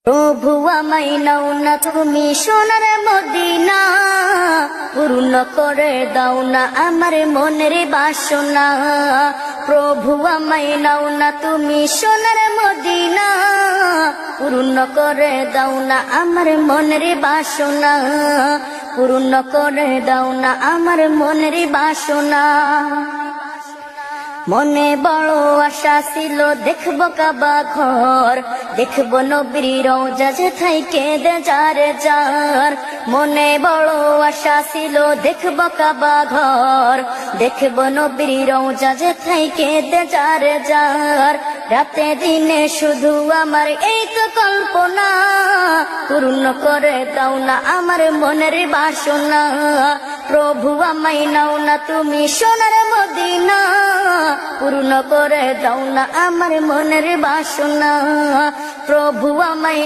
প্রভু আমায় নাও না তুমি সোনার মদিনা, পূর্ণ করে দাও না আমার মনের বাসনা। প্রভু আমায় নাও না তুমি সোনার মদিনা, পূর্ণ করে দাও না আমার মনের বাসনা, পূর্ণ করে দাও না আমার মনের বাসনা। মনে বড় আশা ছিল দেখব কাবা ঘর, দেখব নবীর রওজা যেথায় কেঁদে যারে যার। মনে বড় আশা ছিল দেখব কাবা ঘর, দেখব নবীর রওজা যেথায় কেঁদে যারে যার। রাতে দিনে শুধু আমার এই তো কল্পনা, পূর্ণ করে দাও না আমার মনের বাসনা। প্রভু আমায় নাও না তুমি সোনার মদিনা, পূর্ণ করে দাও না আমার মনের বাসনা। প্রভু আমায়